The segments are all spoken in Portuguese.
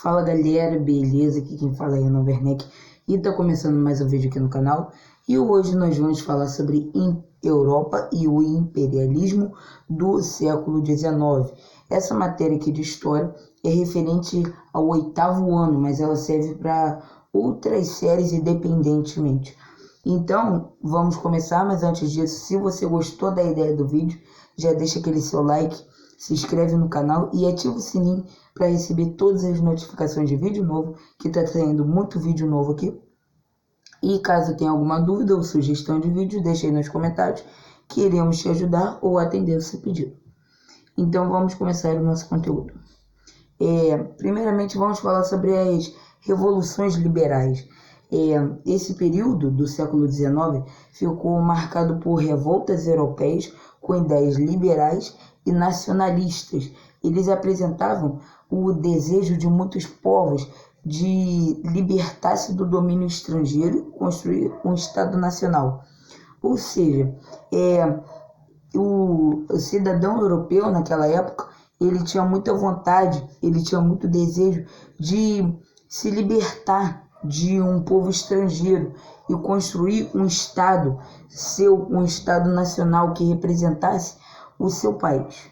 Fala galera, beleza? Aqui quem fala é Renan Werneck e tá começando mais um vídeo aqui no canal. E hoje nós vamos falar sobre Europa e o imperialismo do século XIX. Essa matéria aqui de história é referente ao 8º ano, mas ela serve para outras séries independentemente. Então, vamos começar, mas antes disso, se você gostou da ideia do vídeo, já deixa aquele seu like, se inscreve no canal e ativa o sininho para receber todas as notificações de vídeo novo, que está saindo muito vídeo novo aqui. E caso tenha alguma dúvida ou sugestão de vídeo, deixa aí nos comentários, que iremos te ajudar ou atender o seu pedido. Então vamos começar o nosso conteúdo. Primeiramente vamos falar sobre as revoluções liberais. Esse período do século XIX ficou marcado por revoltas europeias com ideias liberais e nacionalistas. Eles apresentavam o desejo de muitos povos de libertar-se do domínio estrangeiro e construir um Estado nacional. Ou seja, o cidadão europeu naquela época, ele tinha muita vontade, ele tinha muito desejo de se libertar de um povo estrangeiro e construir um Estado um Estado nacional que representasse o seu país.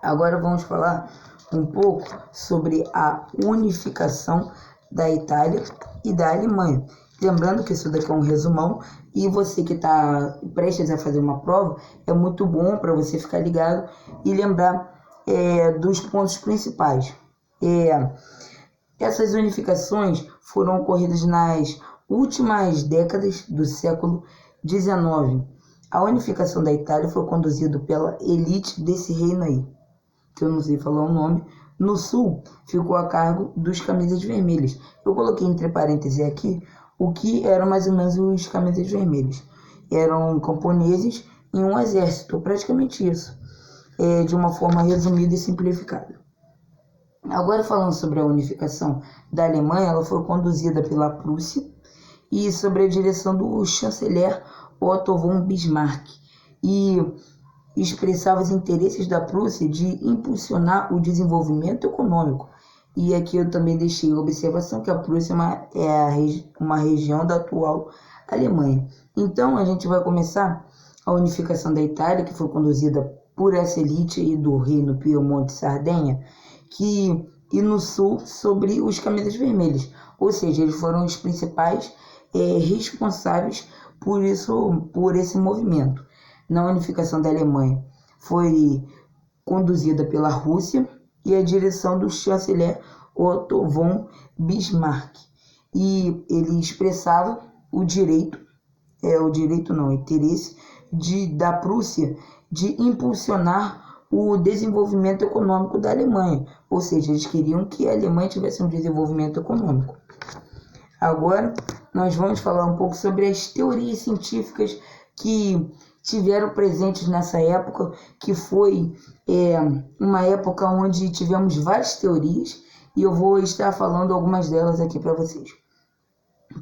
Agora vamos falar um pouco sobre a unificação da Itália e da Alemanha. Lembrando que isso daqui é um resumão e você que está prestes a fazer uma prova, é muito bom para você ficar ligado e lembrar dos pontos principais. Essas unificações foram ocorridas nas últimas décadas do século XIX. A unificação da Itália foi conduzida pela elite desse reino aí, que eu não sei falar o nome. No sul, ficou a cargo dos camisas vermelhas. Eu coloquei entre parênteses aqui o que eram mais ou menos os camisas vermelhas. Eram camponeses em um exército, praticamente isso, de uma forma resumida e simplificada. Agora falando sobre a unificação da Alemanha, ela foi conduzida pela Prússia e sob a direção do chanceler Otto von Bismarck, e expressava os interesses da Prússia de impulsionar o desenvolvimento econômico. E aqui eu também deixei a observação que a Prússia é uma região da atual Alemanha. Então a gente vai começar a unificação da Itália, que foi conduzida por essa elite aí do reino Piemonte e Sardenha, e no sul sobre os camisas vermelhas, ou seja, eles foram os principais responsáveis por esse movimento. Na unificação da Alemanha foi conduzida pela Rússia e a direção do chanceler Otto von Bismarck, e ele expressava o interesse da Prússia de impulsionar o desenvolvimento econômico da Alemanha, ou seja, eles queriam que a Alemanha tivesse um desenvolvimento econômico. Agora nós vamos falar um pouco sobre as teorias científicas que tiveram presentes nessa época, que foi uma época onde tivemos várias teorias, e eu vou estar falando algumas delas aqui para vocês.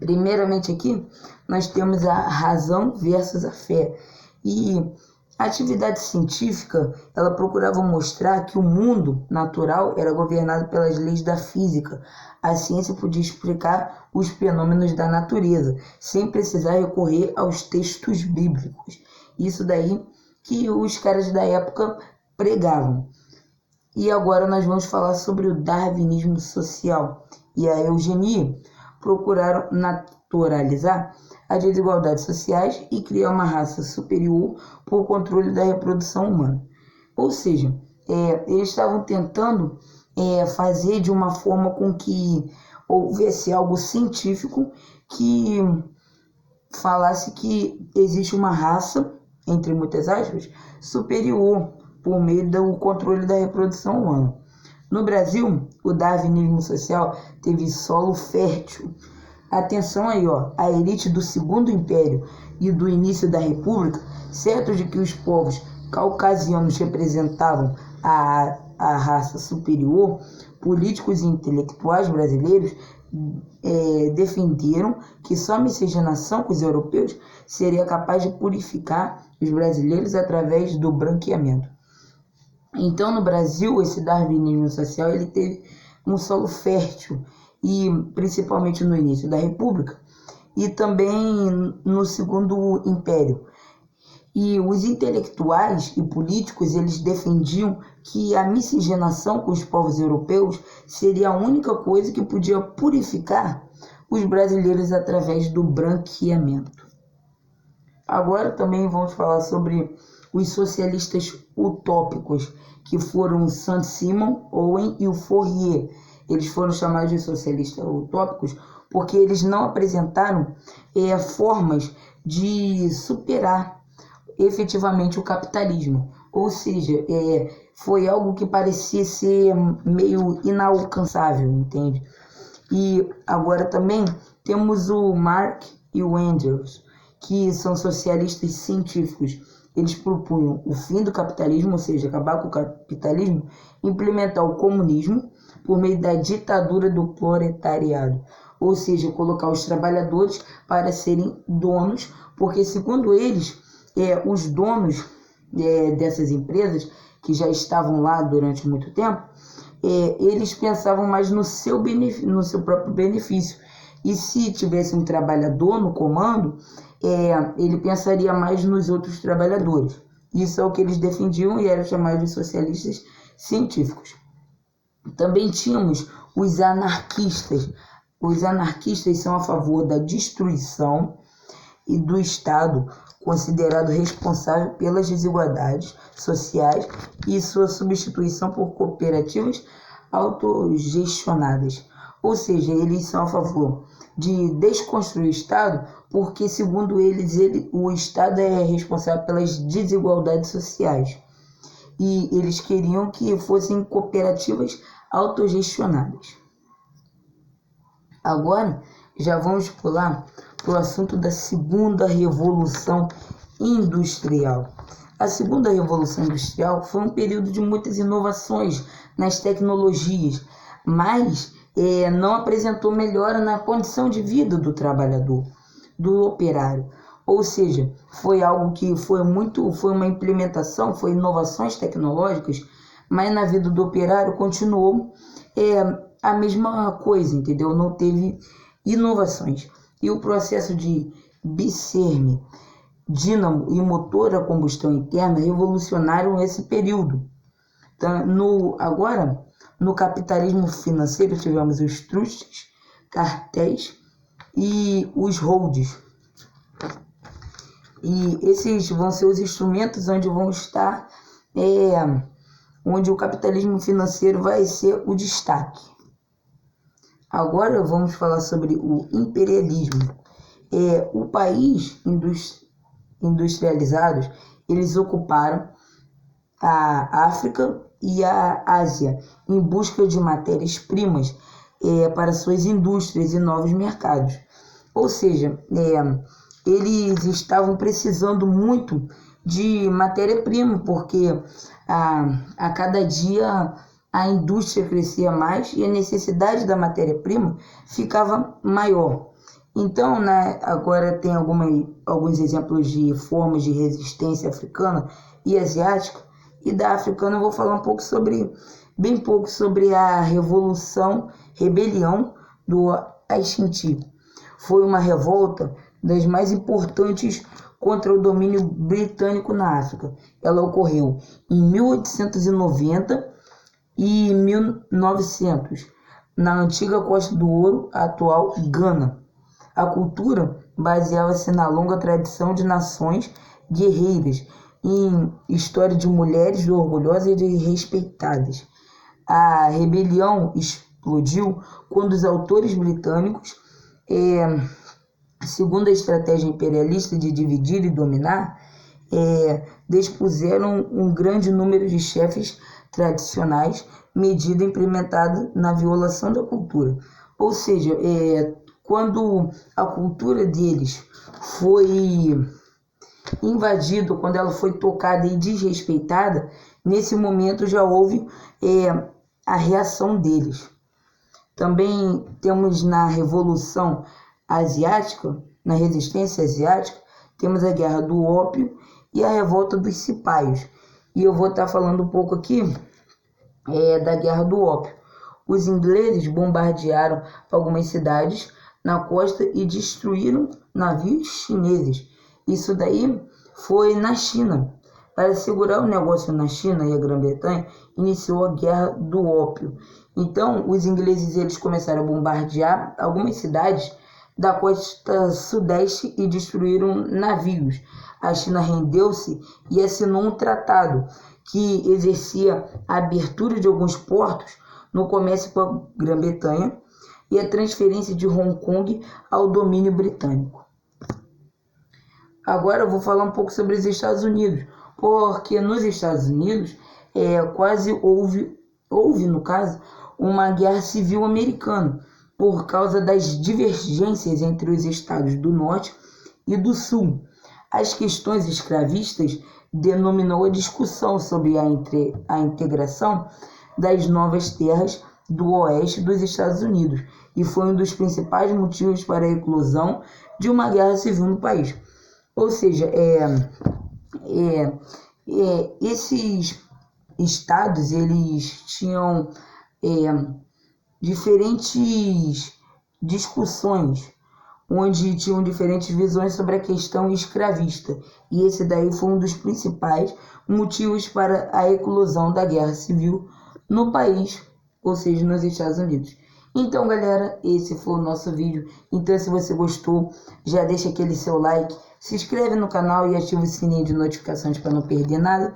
Primeiramente aqui, nós temos a razão versus a fé. E a atividade científica, ela procurava mostrar que o mundo natural era governado pelas leis da física. A ciência podia explicar os fenômenos da natureza, sem precisar recorrer aos textos bíblicos. Isso daí que os caras da época pregavam. E agora nós vamos falar sobre o darwinismo social e a eugenia. Procuraram naturalizar as desigualdades sociais e criar uma raça superior por controle da reprodução humana. Ou seja, eles estavam tentando fazer de uma forma com que houvesse algo científico que falasse que existe uma raça, entre muitas aspas, superior por meio do controle da reprodução humana. No Brasil, o darwinismo social teve solo fértil. Atenção aí, a elite do Segundo Império e do início da República, certo de que os povos caucasianos representavam a raça superior, políticos e intelectuais brasileiros defenderam que só a miscigenação com os europeus seria capaz de purificar os brasileiros através do branqueamento. Então, no Brasil, esse darwinismo social ele teve um solo fértil, e principalmente no início da República e também no Segundo Império. E os intelectuais e políticos, eles defendiam que a miscigenação com os povos europeus seria a única coisa que podia purificar os brasileiros através do branqueamento. Agora também vamos falar sobre os socialistas utópicos, que foram Saint-Simon, Owen e o Fourier. Eles foram chamados de socialistas utópicos porque eles não apresentaram formas de superar efetivamente o capitalismo. Ou seja, foi algo que parecia ser meio inalcançável, entende? E agora também temos o Marx e o Engels, que são socialistas científicos. Eles propunham o fim do capitalismo, ou seja, acabar com o capitalismo, implementar o comunismo por meio da ditadura do proletariado, ou seja, colocar os trabalhadores para serem donos, porque segundo eles, os donos dessas empresas, que já estavam lá durante muito tempo, eles pensavam mais no seu próprio benefício. E se tivesse um trabalhador no comando, ele pensaria mais nos outros trabalhadores. Isso é o que eles defendiam e eram chamados de socialistas científicos. Também tínhamos os anarquistas. Os anarquistas são a favor da destruição e do Estado, considerado responsável pelas desigualdades sociais e sua substituição por cooperativas autogestionadas. Ou seja, eles são a favor de desconstruir o Estado porque, segundo eles, o Estado é responsável pelas desigualdades sociais. E eles queriam que fossem cooperativas autogestionadas. Agora, já vamos pular para o assunto da segunda revolução industrial. A segunda revolução industrial foi um período de muitas inovações nas tecnologias, mas não apresentou melhora na condição de vida do trabalhador, do operário. Ou seja, foi algo que foi uma implementação, foi inovações tecnológicas, mas na vida do operário continuou a mesma coisa, entendeu? Não teve inovações. E o processo de bicerme, dínamo e motor a combustão interna revolucionaram esse período. Então, agora, no capitalismo financeiro, tivemos os trustes, cartéis e os holds. E esses vão ser os instrumentos onde vão estar, onde o capitalismo financeiro vai ser o destaque. Agora vamos falar sobre o imperialismo. O país industrializados, eles ocuparam a África e a Ásia em busca de matérias-primas para suas indústrias e novos mercados. Ou seja, eles estavam precisando muito de matéria-prima, porque a cada dia a indústria crescia mais e a necessidade da matéria-prima ficava maior. Então, agora tem alguns exemplos de formas de resistência africana e asiática, e da africana eu vou falar bem pouco sobre a rebelião do Ashanti. Foi uma revolta das mais importantes contra o domínio britânico na África. Ela ocorreu em 1890 e 1900, na antiga Costa do Ouro, a atual Gana. A cultura baseava-se na longa tradição de nações guerreiras, em história de mulheres orgulhosas e respeitadas. A rebelião explodiu quando os autores britânicos, segundo a estratégia imperialista de dividir e dominar, dispuseram um grande número de chefes tradicionais, medida implementada na violação da cultura. Ou seja, quando a cultura deles foi invadida, quando ela foi tocada e desrespeitada, nesse momento já houve a reação deles. Também temos na Revolução Asiática, na Resistência Asiática, temos a Guerra do Ópio e a Revolta dos Cipaios. E eu vou estar falando um pouco aqui da Guerra do Ópio. Os ingleses bombardearam algumas cidades na costa e destruíram navios chineses. Isso daí foi na China. Para segurar o negócio na China e a Grã-Bretanha, iniciou a Guerra do Ópio. Então, os ingleses eles começaram a bombardear algumas cidades da costa sudeste e destruíram navios. A China rendeu-se e assinou um tratado que exercia a abertura de alguns portos no comércio com a Grã-Bretanha e a transferência de Hong Kong ao domínio britânico. Agora eu vou falar um pouco sobre os Estados Unidos, porque nos Estados Unidos quase houve no caso, uma guerra civil americana, por causa das divergências entre os estados do norte e do sul. As questões escravistas denominou a discussão sobre a integração das novas terras do oeste dos Estados Unidos e foi um dos principais motivos para a eclosão de uma guerra civil no país. Ou seja, esses estados eles tinham diferentes discussões, onde tinham diferentes visões sobre a questão escravista. E esse daí foi um dos principais motivos para a eclosão da guerra civil no país, ou seja, nos Estados Unidos. Então, galera, esse foi o nosso vídeo. Então, se você gostou, já deixa aquele seu like, se inscreve no canal e ativa o sininho de notificações para não perder nada.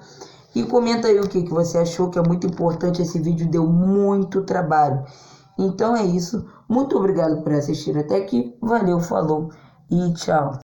E comenta aí o que você achou, que é muito importante. Esse vídeo deu muito trabalho. Então é isso. Muito obrigado por assistir até aqui. Valeu, falou e tchau.